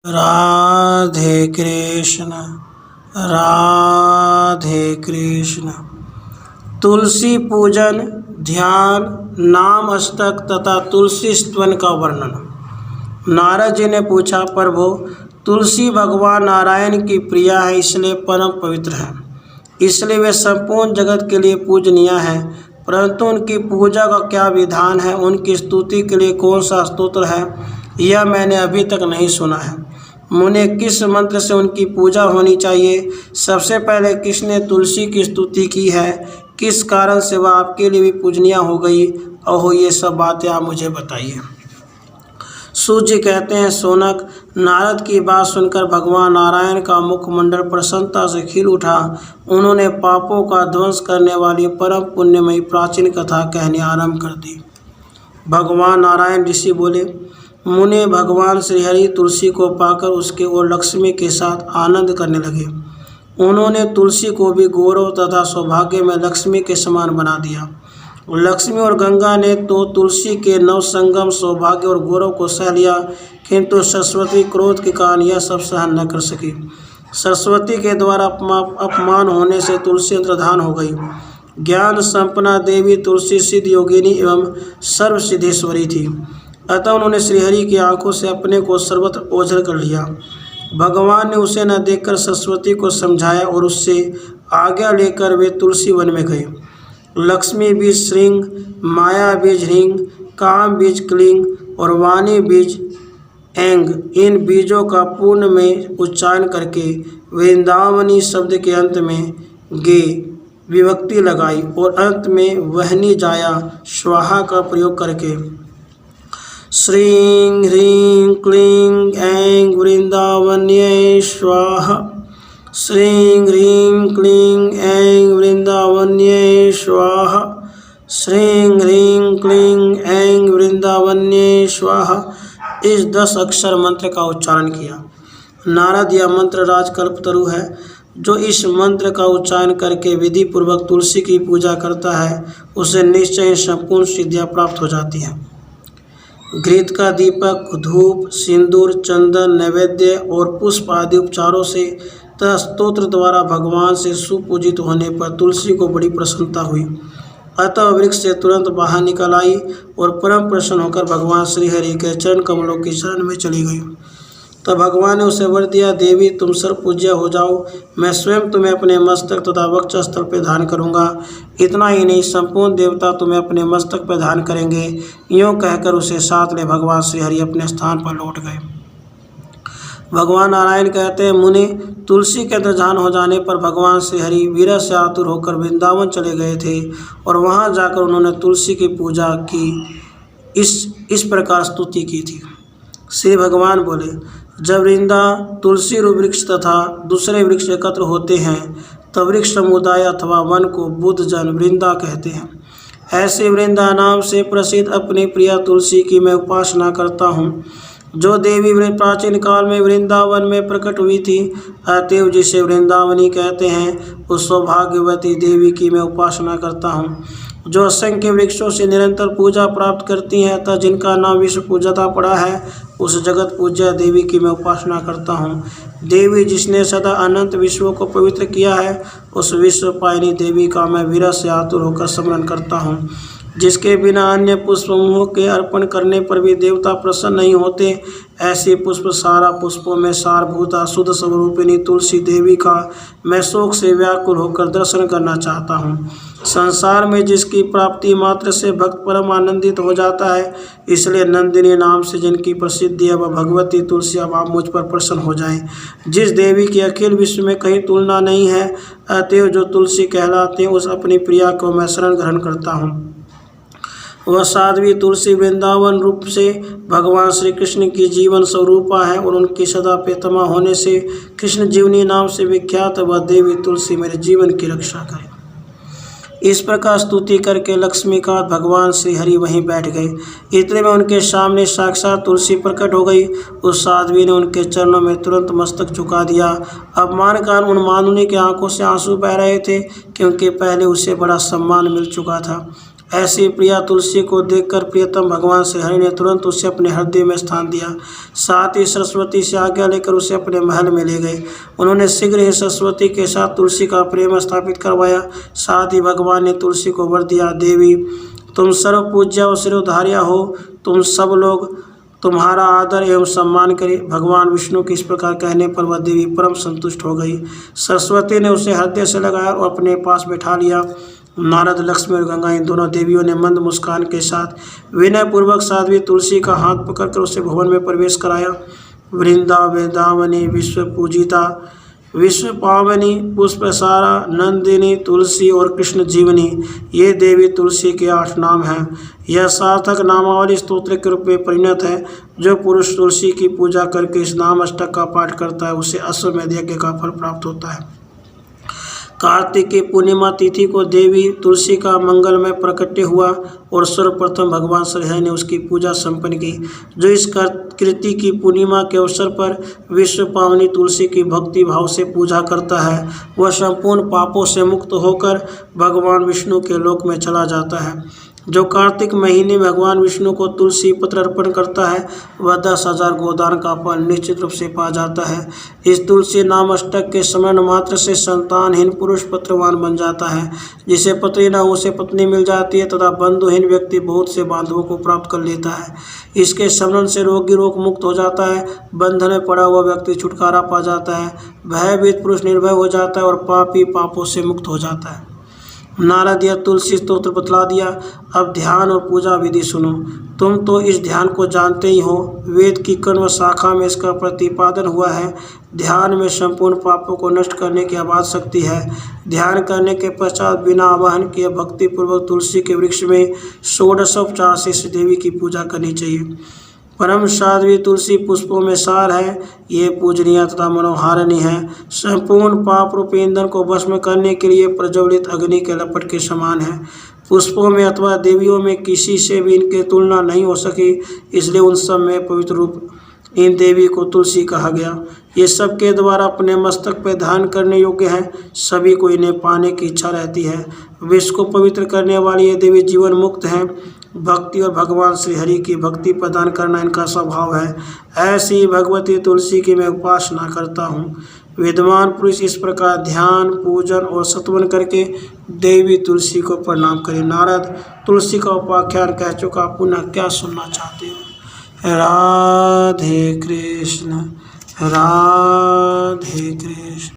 राधे कृष्ण राधे कृष्ण। तुलसी पूजन, ध्यान, नाम अष्टक तथा तुलसी स्तवन का वर्णन। नारद जी ने पूछा, प्रभु तुलसी भगवान नारायण की प्रिया है, इसलिए परम पवित्र है, इसलिए वे संपूर्ण जगत के लिए पूजनीय है। परंतु उनकी पूजा का क्या विधान है, उनकी स्तुति के लिए कौन सा स्तोत्र है, यह मैंने अभी तक नहीं सुना है। मुने किस मंत्र से उनकी पूजा होनी चाहिए? सबसे पहले किसने तुलसी की स्तुति की है? किस कारण से वह आपके लिए भी पूजनीय हो गई? और ये सब बातें आप मुझे बताइए। सूत जी कहते हैं, सोनक, नारद की बात सुनकर भगवान नारायण का मुखमंडल प्रसन्नता से खिल उठा। उन्होंने पापों का ध्वंस करने वाली परम पुण्यमयी प्राचीन कथा कहनी आरंभ कर दी। भगवान नारायण ऋषि बोले, मुने भगवान श्रीहरि तुलसी को पाकर उसके और लक्ष्मी के साथ आनंद करने लगे। उन्होंने तुलसी को भी गौरव तथा सौभाग्य में लक्ष्मी के समान बना दिया। लक्ष्मी और गंगा ने तो तुलसी के नवसंगम सौभाग्य और गौरव को सह लिया, किंतु सरस्वती क्रोध के कारण यह सब सहन न कर सकी। सरस्वती के द्वारा अपमान होने से तुलसी अंतर्धान हो गई। ज्ञान संपन्ना देवी तुलसी सिद्ध योगिनी एवं सर्व सिद्धेश्वरी थी, अतः उन्होंने श्रीहरि की आंखों से अपने को सर्वत्र ओझल कर लिया। भगवान ने उसे न देखकर सरस्वती को समझाया और उससे आज्ञा लेकर वे तुलसी वन में गए। लक्ष्मी बीज श्रृंग, माया बीज ह्रींग, काम बीज क्लींग और वाणी बीज ऐंग, इन बीजों का पूर्ण में उच्चारण करके वृंदावनी शब्द के अंत में गे विभक्ति लगाई और अंत में वहनी जाया स्वाहा का प्रयोग करके श्रीं ह्रीं क्लीं ऐं वृंदावन्यै स्वाहा, श्रीं ह्रीं क्लीं ऐं वृंदावन्यै स्वाहा, श्रीं ह्रीं क्लीं ऐं वृंदावन्यै स्वाहा। इस 10 अक्षर मंत्र का उच्चारण किया। नारद यह मंत्र राजकल्पतरु है। जो इस मंत्र का उच्चारण करके विधि पूर्वक तुलसी की पूजा करता है, उसे निश्चय संपूर्ण सिद्धियाँ प्राप्त हो जाती हैं। घृत का दीपक, धूप, सिंदूर, चंदन, नैवेद्य और पुष्प आदि उपचारों से तथा स्तोत्र द्वारा भगवान से सुपूजित होने पर तुलसी को बड़ी प्रसन्नता हुई। अतः वृक्ष से तुरंत बाहर निकल आई और परम प्रसन्न होकर भगवान श्रीहरि के चरण कमलों की शरण में चली गई। तब भगवान ने उसे वर दिया, देवी तुम सर्व पूज्य हो जाओ, मैं स्वयं तुम्हें अपने मस्तक तथा वक्षस्थल पर धारण करूँगा। इतना ही नहीं, संपूर्ण देवता तुम्हें अपने मस्तक पर धारण करेंगे। यूँ कहकर उसे साथ ले भगवान श्रीहरि अपने स्थान पर लौट गए। भगवान नारायण कहते हैं, मुनि, तुलसी के अंतर्धान हो जाने पर भगवान श्रीहरि विरह से आतुर होकर वृंदावन चले गए थे और वहाँ जाकर उन्होंने तुलसी की पूजा की इस प्रकार स्तुति की थी। श्री भगवान बोले, जब वृंदा तुलसी रूप वृक्ष तथा दूसरे वृक्ष एकत्र होते हैं तब वृक्ष समुदाय अथवा वन को बुद्ध जन वृंदा कहते हैं। ऐसे वृंदा नाम से प्रसिद्ध अपनी प्रिया तुलसी की मैं उपासना करता हूँ, जो देवी प्राचीन काल में वृंदावन में प्रकट हुई थी। अतएव जिसे वृंदावनी कहते हैं, उस सौभाग्यवती देवी की मैं उपासना करता हूँ, जो असंख्य वृक्षों से निरंतर पूजा प्राप्त करती हैं, अतः जिनका नाम विश्व पूजता पड़ा है, उस जगत पूज्य देवी की मैं उपासना करता हूँ। देवी जिसने सदा अनंत विश्वों को पवित्र किया है, उस विश्व पायनी देवी का मैं विरह से आतुर होकर स्मरण करता हूँ। जिसके बिना अन्य पुष्पमूहों के अर्पण करने पर भी देवता प्रसन्न नहीं होते, ऐसी पुष्प सारा पुष्पों में सारभूता शुद्ध स्वरूपिणी तुलसी देवी का मैं शोक से व्याकुल होकर दर्शन करना चाहता हूँ। संसार में जिसकी प्राप्ति मात्र से भक्त परम आनंदित हो जाता है, इसलिए नंदिनी नाम से जिनकी प्रसिद्धि है वह भगवती तुलसी, अब आप मुझ पर प्रसन्न हो जाएं। जिस देवी की अखिल विश्व में कहीं तुलना नहीं है, अतएव जो तुलसी कहलाते हैं, उस अपनी प्रिया को मैं शरण ग्रहण करता हूँ। वह साध्वी तुलसी वृंदावन रूप से भगवान श्री कृष्ण की जीवन स्वरूपा है और उनकी सदा प्रियतमा होने से कृष्ण जीवनी नाम से विख्यात वह देवी तुलसी मेरे जीवन की रक्षा करे। इस प्रकार स्तुति करके लक्ष्मीकांत भगवान श्रीहरि वहीं बैठ गए। इतने में उनके सामने साक्षात तुलसी प्रकट हो गई। उस साध्वी ने उनके चरणों में तुरंत मस्तक झुका दिया। अपमान कारण उन मानुनी की आंखों से आंसू बह रहे थे, क्योंकि पहले उसे बड़ा सम्मान मिल चुका था। ऐसी प्रिया तुलसी को देखकर प्रियतम भगवान श्री हरि ने तुरंत उसे अपने हृदय में स्थान दिया। साथ ही सरस्वती से आज्ञा लेकर उसे अपने महल में ले गए। उन्होंने शीघ्र ही सरस्वती के साथ तुलसी का प्रेम स्थापित करवाया। साथ ही भगवान ने तुलसी को वर दिया, देवी तुम सर्व पूज्या और सिरोधार्या हो, तुम सब लोग तुम्हारा आदर एवं सम्मान करें। भगवान विष्णु के इस प्रकार कहने पर वह देवी परम संतुष्ट हो गई। सरस्वती ने उसे हृदय से लगाया और अपने पास बैठा लिया। नारद, लक्ष्मी और गंगा इन दोनों देवियों ने मंद मुस्कान के साथ विनय पूर्वक साध्वी तुलसी का हाथ पकड़कर उसे भवन में प्रवेश कराया। वृंदावनी विश्व पूजिता, विश्व पावनी, पुष्पसारा, नंदिनी, तुलसी और कृष्ण जीवनी, ये देवी तुलसी के 8 नाम हैं। यह सार्थक नामावली स्तोत्र के रूप में परिणत है। जो पुरुष तुलसी की पूजा करके इस नाम अष्टक का पाठ करता है उसे अश्वमेध यज्ञ का फल प्राप्त होता है। कार्तिक की पूर्णिमा तिथि को देवी तुलसी का मंगलमय प्रकट्य हुआ और सर्वप्रथम भगवान श्री हरि ने उसकी पूजा संपन्न की। जो इस कृति की पूर्णिमा के अवसर पर विश्व पावनी तुलसी की भक्ति भाव से पूजा करता है वह संपूर्ण पापों से मुक्त होकर भगवान विष्णु के लोक में चला जाता है। जो कार्तिक महीने में भगवान विष्णु को तुलसी पत्र अर्पण करता है वह 10,000 गोदान का फल निश्चित रूप से पा जाता है। इस तुलसी नाम अष्टक के स्मरण मात्र से संतानहीन पुरुष पत्रवान बन जाता है। जिसे पत्नी न हो उसे पत्नी मिल जाती है तथा बंधुहीन व्यक्ति बहुत से बांधवों को प्राप्त कर लेता है। इसके स्मरण से रोगी रोग मुक्त हो जाता है, बंधन में पड़ा हुआ व्यक्ति छुटकारा पा जाता है, भयभीत पुरुष निर्भय हो जाता है और पापी पापों से मुक्त हो जाता है। नारद यह तुलसी स्तोत्र बतला दिया। अब ध्यान और पूजा विधि सुनो। तुम तो इस ध्यान को जानते ही हो, वेद की कण्व शाखा में इसका प्रतिपादन हुआ है। ध्यान में संपूर्ण पापों को नष्ट करने की अबाध शक्ति है। ध्यान करने के पश्चात बिना आवाहन किए भक्तिपूर्वक तुलसी के वृक्ष में 16 से इस देवी की पूजा करनी चाहिए। परम साध्वी तुलसी पुष्पों में सार है, ये पूजनीय तथा मनोहारिणी है। संपूर्ण पाप रूप ईंधन को भस्म करने के लिए प्रज्वलित अग्नि के लपट के समान है। पुष्पों में अथवा देवियों में किसी से भी इनकी तुलना नहीं हो सकी, इसलिए उन सब में पवित्र रूप इन देवी को तुलसी कहा गया। ये सबके द्वारा अपने मस्तक पर ध्यान करने योग्य हैं। सभी को इन्हें पाने की इच्छा रहती है। विश्व को पवित्र करने वाली ये देवी जीवन मुक्त हैं। भक्ति और भगवान श्री हरि की भक्ति प्रदान करना इनका स्वभाव है। ऐसी भगवती तुलसी की मैं उपासना करता हूँ। विद्वान पुरुष इस प्रकार ध्यान, पूजन और सत्वन करके देवी तुलसी को प्रणाम करें। नारद तुलसी का उपाख्यान कह चुका, पुनः क्या सुनना चाहते हो? राधे कृष्ण, राधे कृष्ण।